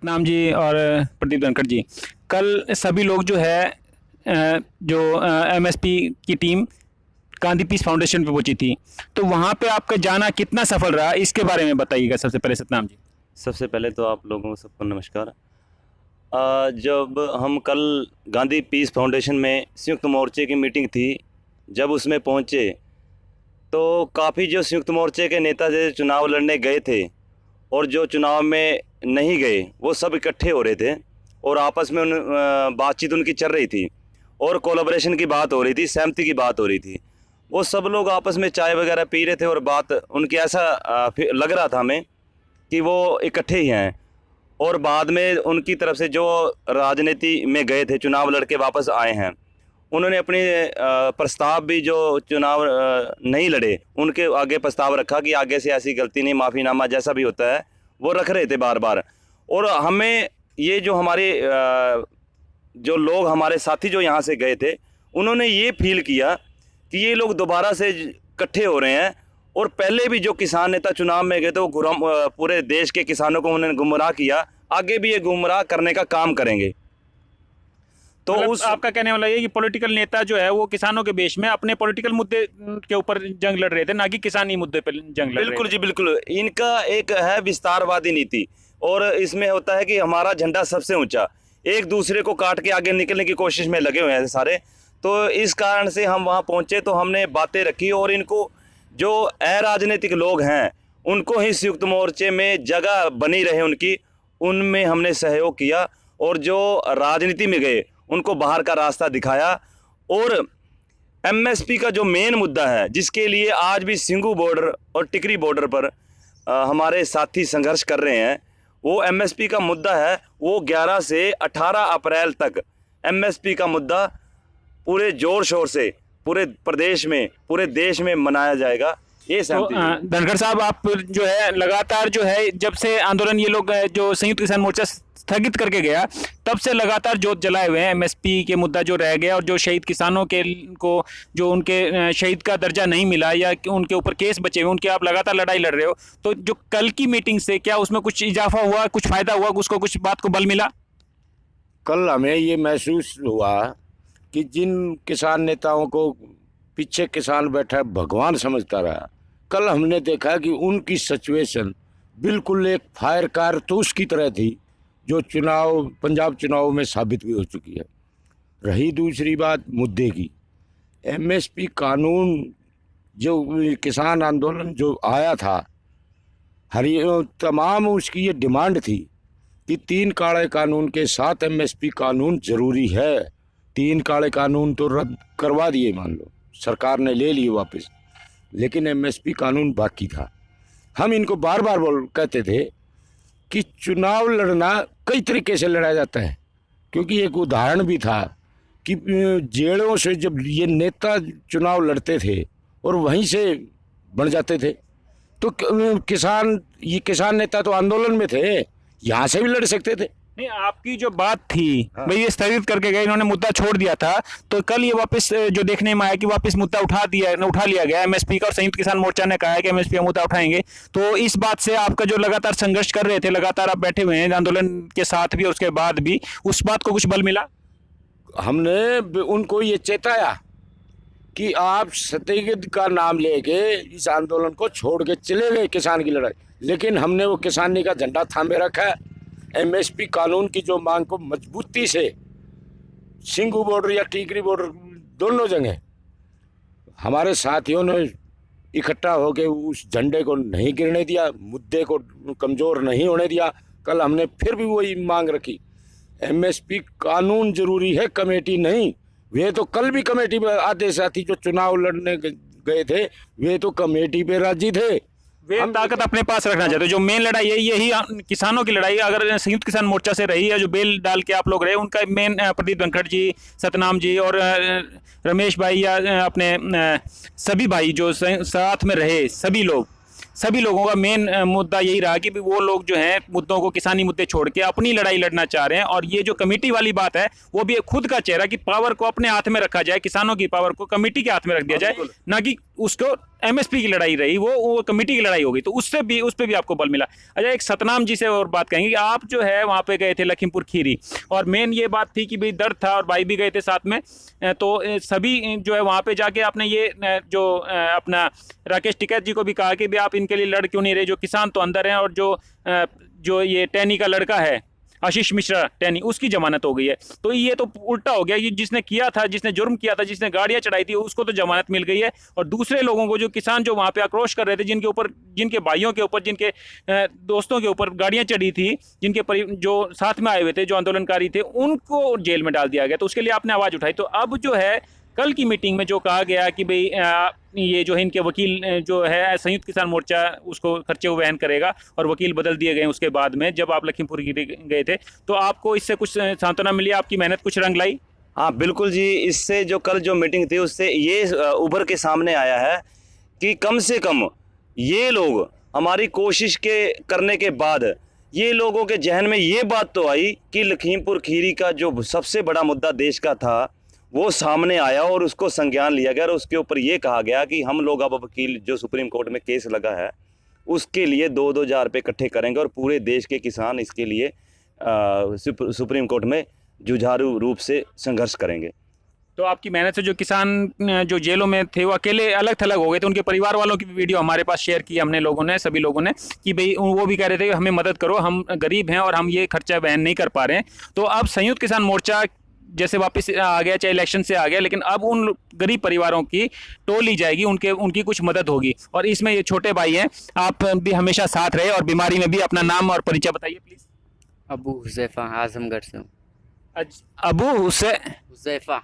नाम जी और प्रदीप धनखड़ जी, कल सभी लोग जो है जो एमएसपी की टीम गांधी पीस फाउंडेशन पे पहुंची थी, तो वहां पे आपका जाना कितना सफल रहा, इसके बारे में बताइएगा सबसे पहले सतनाम जी। सबसे पहले तो आप लोगों को सबको नमस्कार। जब हम कल गांधी पीस फाउंडेशन में संयुक्त मोर्चे की मीटिंग थी, जब उसमें पहुंचे तो काफ़ी जो संयुक्त मोर्चे के नेता जो चुनाव लड़ने गए थे और जो चुनाव में नहीं गए वो सब इकट्ठे हो रहे थे और आपस में बातचीत उनकी चल रही थी और कोलैबोरेशन की बात हो रही थी, सहमति की बात हो रही थी। वो सब लोग आपस में चाय वगैरह पी रहे थे और बात उनकी ऐसा लग रहा था हमें कि वो इकट्ठे ही हैं। और बाद में उनकी तरफ से जो राजनीति में गए थे, चुनाव लड़के वापस आए हैं, उन्होंने अपने प्रस्ताव भी जो चुनाव नहीं लड़े उनके आगे प्रस्ताव रखा कि आगे से ऐसी गलती नहीं, माफ़ीनामा जैसा भी होता है वो रख रहे थे बार बार। और हमें ये जो हमारे जो लोग हमारे साथी जो यहाँ से गए थे उन्होंने ये फील किया कि ये लोग दोबारा से इकट्ठे हो रहे हैं। और पहले भी जो किसान नेता चुनाव में गए थे वो पूरे देश के किसानों को उन्होंने गुमराह किया, आगे भी ये गुमराह करने का काम करेंगे। तो मतलब उस आपका कहने वाला ये कि पॉलिटिकल नेता जो है वो किसानों के बेश में अपने पॉलिटिकल मुद्दे के ऊपर जंग लड़ रहे थे, ना कि किसानी मुद्दे पर जंग लड़ रहे बिल्कुल थे। जी बिल्कुल, इनका एक है विस्तारवादी नीति और इसमें होता है कि हमारा झंडा सबसे ऊंचा, एक दूसरे को काट के आगे निकलने की कोशिश में लगे हुए हैं सारे। तो इस कारण से हम वहाँ पहुँचे तो हमने बातें रखी और इनको जो अराजनीतिक लोग हैं उनको ही संयुक्त मोर्चे में जगह बनी रहे उनकी, उनमें हमने सहयोग किया और जो राजनीति में गए उनको बाहर का रास्ता दिखाया। और एमएसपी का जो मेन मुद्दा है जिसके लिए आज भी सिंगू बॉर्डर और टिकरी बॉर्डर पर हमारे साथी संघर्ष कर रहे हैं, वो एमएसपी का मुद्दा है। वो 11 से 18 अप्रैल तक एमएसपी का मुद्दा पूरे जोर शोर से पूरे प्रदेश में, पूरे देश में मनाया जाएगा। ये तो सहमति है। धनखड़ साहब, आप जो है लगातार जो है जब से आंदोलन ये लोग जो संयुक्त किसान मोर्चा स्थगित करके गया तब से लगातार जोत जलाए हुए हैं। एमएसपी के मुद्दा जो रह गया और जो शहीद किसानों के को जो उनके शहीद का दर्जा नहीं मिला या उनके ऊपर केस बचे हुए, उनकी आप लगातार लड़ाई लड़ रहे हो। तो जो कल की मीटिंग से क्या उसमें कुछ इजाफा हुआ, कुछ फायदा हुआ, उसको कुछ बात को बल मिला? कल हमें ये महसूस हुआ कि जिन किसान नेताओं को पीछे किसान बैठा भगवान समझता रहा, कल हमने देखा कि उनकी सिचुएशन बिल्कुल एक फायर कारतूस की तरह थी जो पंजाब चुनाव में साबित भी हो चुकी है। रही दूसरी बात मुद्दे की, एमएसपी कानून जो किसान आंदोलन जो आया था, तमाम उसकी ये डिमांड थी कि 3 काले कानून के साथ एमएसपी कानून जरूरी है। 3 काले कानून तो रद्द करवा दिए, मान लो सरकार ने ले लिए वापस, लेकिन एमएसपी कानून बाकी था। हम इनको बार बार कहते थे कि चुनाव लड़ना कई तरीके से लड़ा जाता है, क्योंकि एक उदाहरण भी था कि जेलों से जब ये नेता चुनाव लड़ते थे और वहीं से बन जाते थे, तो किसान नेता तो आंदोलन में थे, यहाँ से भी लड़ सकते थे। नहीं, आपकी जो बात थी भाई ये स्थगित करके गए, इन्होंने मुद्दा छोड़ दिया था, तो कल ये वापस जो देखने में आया कि वापस मुद्दा उठा लिया गया एमएसपी का, और संयुक्त किसान मोर्चा ने कहा है कि एमएसपी का मुद्दा उठाएंगे। तो इस बात से आपका जो लगातार संघर्ष कर रहे थे, लगातार आप बैठे हुए हैं आंदोलन के साथ भी और उसके बाद भी, उस बात को कुछ बल मिला? हमने उनको ये चेताया कि आप सत्यगित का नाम लेके इस आंदोलन को छोड़ के चले गए किसान की लड़ाई, लेकिन हमने वो किसानी का झंडा थामे रखा है। एमएसपी कानून की जो मांग को मजबूती से सिंगू बॉर्डर या टीकरी बॉर्डर दोनों जगह हमारे साथियों ने इकट्ठा होकर उस झंडे को नहीं गिरने दिया, मुद्दे को कमज़ोर नहीं होने दिया। कल हमने फिर भी वही मांग रखी, एमएसपी कानून जरूरी है, कमेटी नहीं। वे तो कल भी कमेटी में आधे साथी जो चुनाव लड़ने गए थे वे तो कमेटी पे राजी थे। वे ताकत अपने पास रखना चाहते हैं। जो मेन लड़ाई है यही किसानों की लड़ाई, अगर संयुक्त किसान मोर्चा से रही है, जो बेल डाल के आप लोग रहे, उनका मेन प्रदीप धनखड़ जी, सतनाम जी और रमेश भाई या अपने सभी भाई जो साथ में रहे, सभी लोगों का मेन मुद्दा यही रहा कि वो लोग जो हैं मुद्दों को, किसानी मुद्दे छोड़ के अपनी लड़ाई लड़ना चाह रहे हैं। और ये जो कमेटी वाली बात है वो भी खुद का चेहरा कि पावर को अपने हाथ में रखा जाए, किसानों की पावर को कमेटी के हाथ में रख दिया जाए, ना कि उसको एमएसपी की लड़ाई रही, वो कमेटी की लड़ाई हो गई, तो उस पे भी आपको बल मिला। अच्छा, एक सतनाम जी से और बात कहेंगे कि आप जो है वहाँ पे गए थे लखीमपुर खीरी, और मेन ये बात थी कि भाई दर्द था और भाई भी गए थे साथ में, तो सभी जो है वहाँ पे जाके आपने ये जो अपना राकेश टिकैत जी को भी कहा कि भाई आप इनके लिए लड़ क्यों नहीं रहे, जो किसान तो अंदर हैं, और जो ये टैनी का लड़का है आशीष मिश्रा टैनी, उसकी जमानत हो गई है। तो ये तो उल्टा हो गया, ये जिसने किया था, जिसने जुर्म किया था, जिसने गाड़ियां चढ़ाई थी, उसको तो जमानत मिल गई है, और दूसरे लोगों को, जो किसान जो वहाँ पे आक्रोश कर रहे थे, जिनके ऊपर, जिनके भाइयों के ऊपर, जिनके दोस्तों के ऊपर गाड़ियां चढ़ी थी, जो साथ में आए हुए थे, जो आंदोलनकारी थे, उनको जेल में डाल दिया गया। तो उसके लिए आपने आवाज़ उठाई। तो अब जो है कल की मीटिंग में जो कहा गया कि भाई ये जो है इनके वकील जो है संयुक्त किसान मोर्चा उसको खर्चे वहन करेगा, और वकील बदल दिए गए उसके बाद में, जब आप लखीमपुर गए थे, तो आपको इससे कुछ सांत्वना मिली, आपकी मेहनत कुछ रंग लाई? हाँ बिल्कुल जी, इससे जो कल जो मीटिंग थी उससे ये उभर के सामने आया है कि कम से कम ये लोग हमारी कोशिश के करने के बाद ये लोगों के जहन में ये बात तो आई कि लखीमपुर खीरी का जो सबसे बड़ा मुद्दा देश का था वो सामने आया, और उसको संज्ञान लिया गया, और उसके ऊपर ये कहा गया कि हम लोग अब वकील जो सुप्रीम कोर्ट में केस लगा है उसके लिए 2-2 हज़ार रुपये इकट्ठे करेंगे, और पूरे देश के किसान इसके लिए सुप्रीम कोर्ट में जुझारू रूप से संघर्ष करेंगे। तो आपकी मेहनत से जो किसान जो जेलों में थे वो अकेले अलग थलग हो गए थे, उनके परिवार वालों की भी वीडियो हमारे पास शेयर की हमने लोगों ने, सभी लोगों ने, कि भाई वो भी कह रहे थे कि हमें मदद करो, हम गरीब हैं और हम ये खर्चा वहन नहीं कर पा रहे हैं। तो अब संयुक्त किसान मोर्चा जैसे वापस आ गया, चाहे इलेक्शन से आ गया, लेकिन अब उन गरीब परिवारों की टोल ली जाएगी, उनकी कुछ मदद होगी। और इसमें ये छोटे भाई हैं, आप भी हमेशा साथ रहे, और बीमारी में भी अपना नाम और परिचय बताइए प्लीज। अबू हुज़ैफ़ा, आज़मगढ़ से हूँ। अबू हुज़ैफ़ा,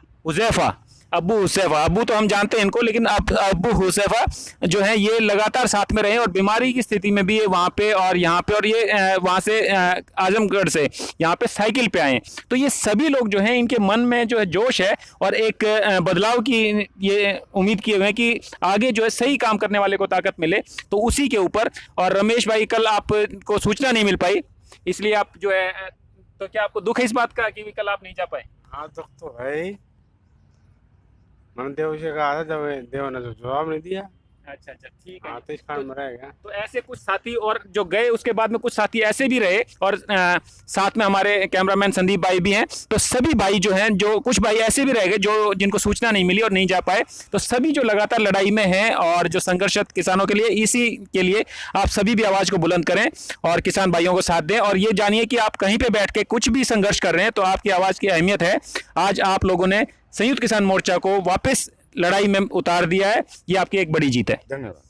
अबू हुज़ैफ़ा, अबू तो हम जानते हैं इनको, लेकिन अब अबू हुज़ैफ़ा जो है ये लगातार साथ में रहे, और बीमारी की स्थिति में भी ये वहाँ पे और यहाँ पे, और ये वहाँ से आजमगढ़ से यहाँ पे साइकिल पे आए। तो ये सभी लोग जो हैं, इनके मन में जो है जोश है, और एक बदलाव की ये उम्मीद किए हुए हैं कि आगे जो है सही काम करने वाले को ताकत मिले, तो उसी के ऊपर। और रमेश भाई, कल आपको सूचना नहीं मिल पाई, इसलिए आप जो है, तो क्या आपको दुख है इस बात का कि कल आप नहीं जा पाए? हाँ, दुख तो है ही। मैंने देव से कहा था, जब देव ने तो जवाब नहीं दिया। अच्छा, ठीक है। हाँ, तो इस कारण में रहेगा। तो ऐसे कुछ साथी और जो गए, उसके बाद में कुछ साथी ऐसे भी रहे, और साथ में हमारे कैमरामैन संदीप भाई भी हैं। तो सभी भाई जो हैं, जो कुछ भाई ऐसे भी रह गए जो जिनको सूचना नहीं मिली और नहीं जा पाए, तो सभी जो लगातार लड़ाई में हैं और जो संघर्षरत किसानों के लिए, इसी के लिए आप सभी भी आवाज़ को बुलंद करें और किसान भाइयों को साथ दें। और ये जानिए कि आप कहीं पर बैठ के कुछ भी संघर्ष कर रहे हैं, तो आपकी आवाज़ की अहमियत है। आज आप लोगों ने संयुक्त किसान मोर्चा को वापस लड़ाई में उतार दिया है, ये आपकी एक बड़ी जीत है। धन्यवाद।